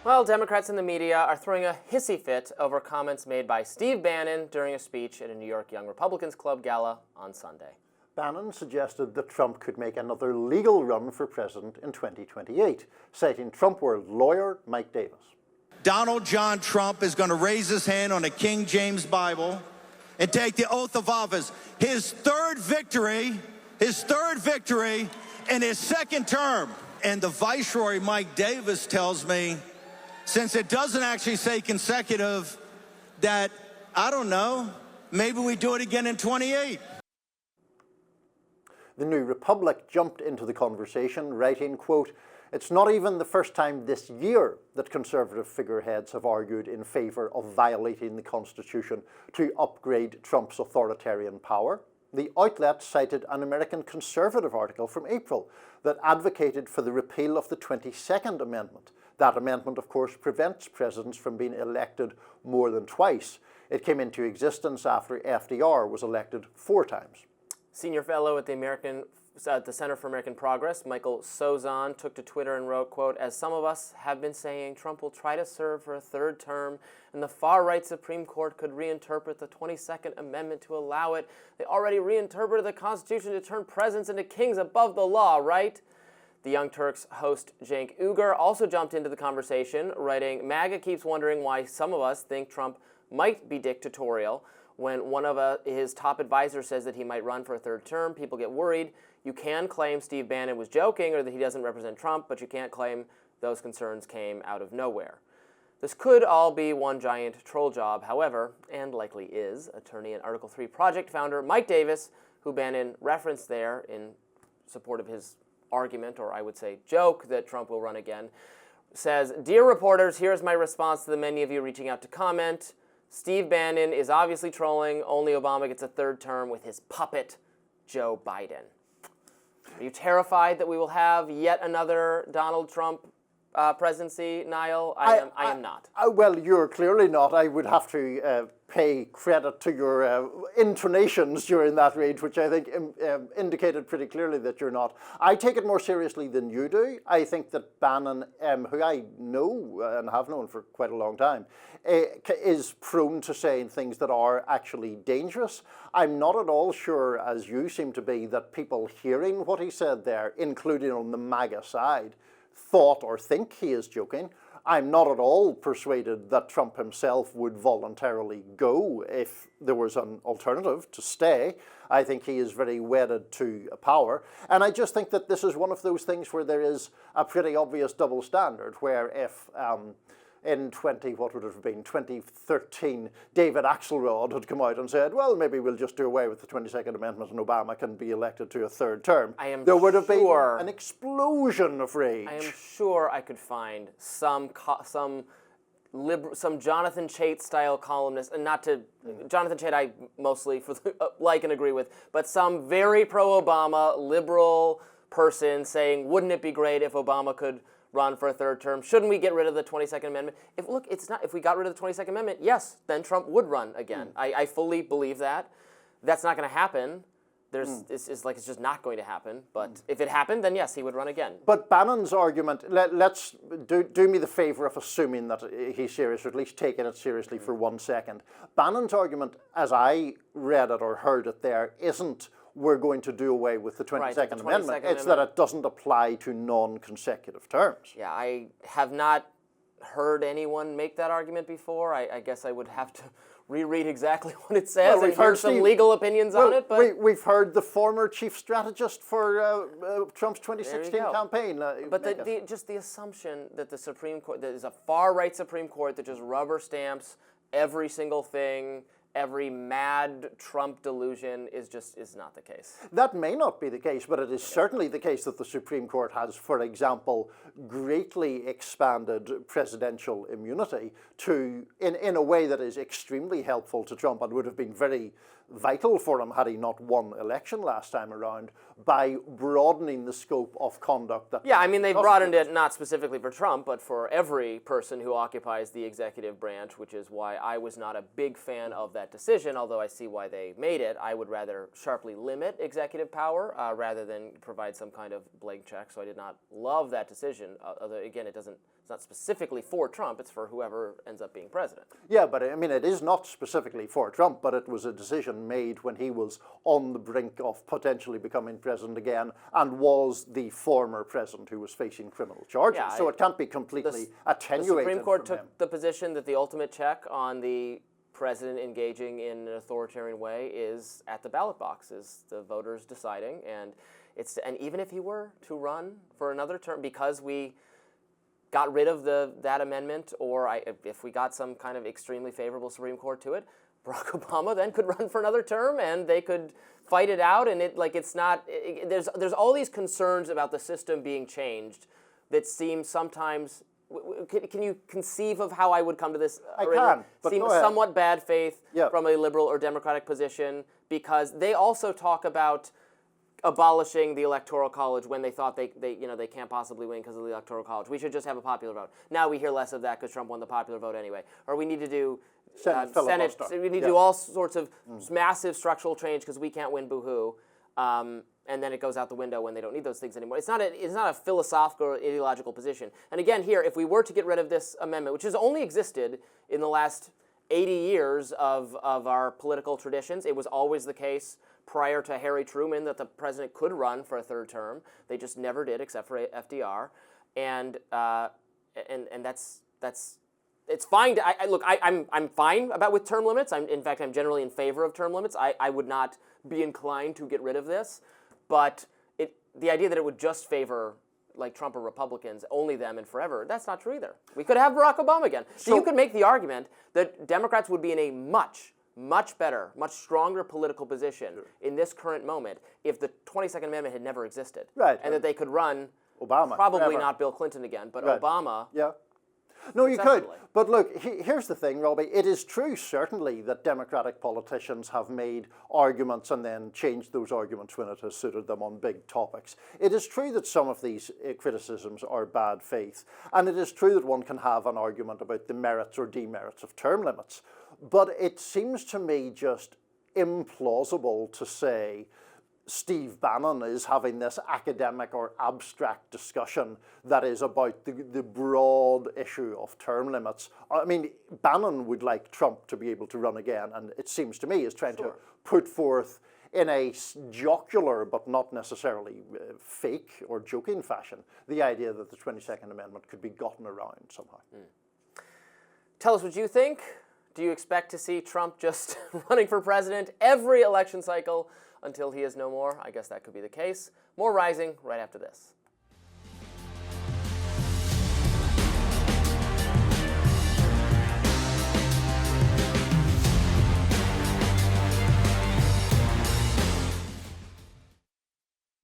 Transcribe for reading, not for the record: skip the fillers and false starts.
Well, Democrats in the media are throwing a hissy fit over comments made by Steve Bannon during a speech at a New York Young Republicans Club gala on Sunday. Bannon suggested that Trump could make another legal run for president in 2028, citing Trump world lawyer Mike Davis. Donald John Trump is going to raise his hand on a King James Bible and take the oath of office. His third victory in his second term. And the Viceroy, Mike Davis, tells me, since it doesn't actually say consecutive, that, I don't know, maybe we do it again in 28. The New Republic jumped into the conversation, writing, quote, "It's not even the first time this year that conservative figureheads have argued in favour of violating the Constitution to upgrade Trump's authoritarian power." The outlet cited an American conservative article from April that advocated for the repeal of the 22nd Amendment. That amendment, of course, prevents presidents from being elected more than twice. It came into existence after FDR was elected 4 times. Senior fellow at the Center for American Progress, Michael Soave, took to Twitter and wrote, quote, "As some of us have been saying, Trump will try to serve for a 3rd term, and the far-right Supreme Court could reinterpret the 22nd Amendment to allow it. They already reinterpreted the Constitution to turn presidents into kings above the law, right?" The Young Turks host Cenk Uygur also jumped into the conversation, writing, "MAGA keeps wondering why some of us think Trump might be dictatorial. When one of his top advisors says that he might run for a 3rd term, people get worried. You can claim Steve Bannon was joking or that he doesn't represent Trump, but you can't claim those concerns came out of nowhere." This could all be one giant troll job, however, and likely is. Attorney and Article 3 Project founder Mike Davis, who Bannon referenced there in support of his argument, or I would say joke, that Trump will run again, says, "Dear reporters, here's my response to the many of you reaching out to comment. Steve Bannon is obviously trolling. Only Obama gets a 3rd term with his puppet, Joe Biden." Are you terrified that we will have yet another Donald Trump presidency, Niall? I am not. Well, you're clearly not. I would have to pay credit to your intonations during that read, which I think indicated pretty clearly that you're not. I take it more seriously than you do. I think that Bannon, who I know and have known for quite a long time, is prone to saying things that are actually dangerous. I'm not at all sure, as you seem to be, that people hearing what he said there, including on the MAGA side, thought or think he is joking. I'm not at all persuaded that Trump himself would voluntarily go if there was an alternative to stay. I think he is very wedded to power. And I just think that this is one of those things where there is a pretty obvious double standard, where if in 2013, David Axelrod had come out and said, well, maybe we'll just do away with the 22nd Amendment and Obama can be elected to a 3rd term. There would have been an explosion of rage. I am sure I could find some Jonathan Chait-style columnist, and not to Jonathan Chait I mostly like and agree with, but some very pro-Obama liberal person saying, wouldn't it be great if Obama could run for a 3rd term? Shouldn't we get rid of the 22nd Amendment? If we got rid of the 22nd Amendment, yes, then Trump would run again. I fully believe that. That's not going to happen. It's just not going to happen. But if it happened, then yes, he would run again. But Bannon's argument, let's do me the favour of assuming that he's serious, or at least taking it seriously for 1 second. Bannon's argument, as I read it or heard it there, isn't we're going to do away with the 22nd Amendment. It's that it doesn't apply to non-consecutive terms. Yeah, I have not heard anyone make that argument before. I guess I would have to reread exactly what it says and hear some legal opinions on it. But we've heard the former chief strategist for Trump's 2016 campaign. But just the assumption that the Supreme Court, that is a far-right Supreme Court that just rubber stamps every single thing, every mad Trump delusion is not the case. That may not be the case, but it is certainly the case that the Supreme Court has, for example, greatly expanded presidential immunity in a way that is extremely helpful to Trump and would have been very vital for him had he not won election last time around, by broadening the scope of conduct. Yeah, I mean, they've broadened it not specifically for Trump, but for every person who occupies the executive branch, which is why I was not a big fan of that decision, although I see why they made it. I would rather sharply limit executive power rather than provide some kind of blank check, so I did not love that decision. Although, again, it doesn't It's not specifically for Trump, it's for whoever ends up being president. Yeah, but I mean, it is not specifically for Trump, but it was a decision made when he was on the brink of potentially becoming president again and was the former president who was facing criminal charges. Yeah, so it can't be completely attenuated. The Supreme Court from took him. the position that the ultimate check on the president engaging in an authoritarian way is at the ballot box, is the voters deciding. And even if he were to run for another term, because we got rid of that amendment, or if we got some kind of extremely favorable Supreme Court to it, Barack Obama then could run for another term, and they could fight it out. And there's all these concerns about the system being changed that seem sometimes. Can you conceive of how I would come to this? I can, but seem go ahead. somewhat bad faith Yeah. from a liberal or democratic position, because they also talk about abolishing the Electoral College when they thought they can't possibly win because of the Electoral College. We should just have a popular vote. Now we hear less of that because Trump won the popular vote anyway. Or we need to do Senate filibuster. we need to do all sorts of massive structural change because we can't win, boo-hoo. And then it goes out the window when they don't need those things anymore. It's not a philosophical or ideological position. And again, here, if we were to get rid of this amendment, which has only existed in the last 80 years of our political traditions, it was always the case prior to Harry Truman that the president could run for a third term. They just never did, except for FDR. And that's it's fine. I'm fine with term limits. In fact, I'm generally in favor of term limits. I would not be inclined to get rid of this. But the idea that it would just favor like Trump or Republicans, only them and forever, that's not true either. We could have Barack Obama again. So you could make the argument that Democrats would be in a much better, much stronger political position in this current moment if the 22nd Amendment had never existed. Right. And that they could run Obama. Probably forever. not Bill Clinton again, but Right. Obama. Yeah. No, you could. Successfully. But look, here's the thing, Robby. It is true, certainly, that Democratic politicians have made arguments and then changed those arguments when it has suited them on big topics. It is true that some of these criticisms are bad faith. And it is true that one can have an argument about the merits or demerits of term limits. But it seems to me just implausible to say Steve Bannon is having this academic or abstract discussion that is about the broad issue of term limits. I mean, Bannon would like Trump to be able to run again, and it seems to me is trying to put forth in a jocular but not necessarily fake or joking fashion the idea that the 22nd Amendment could be gotten around somehow. Tell us what you think. Do you expect to see Trump just running for president every election cycle until he is no more? I guess that could be the case. More Rising right after this.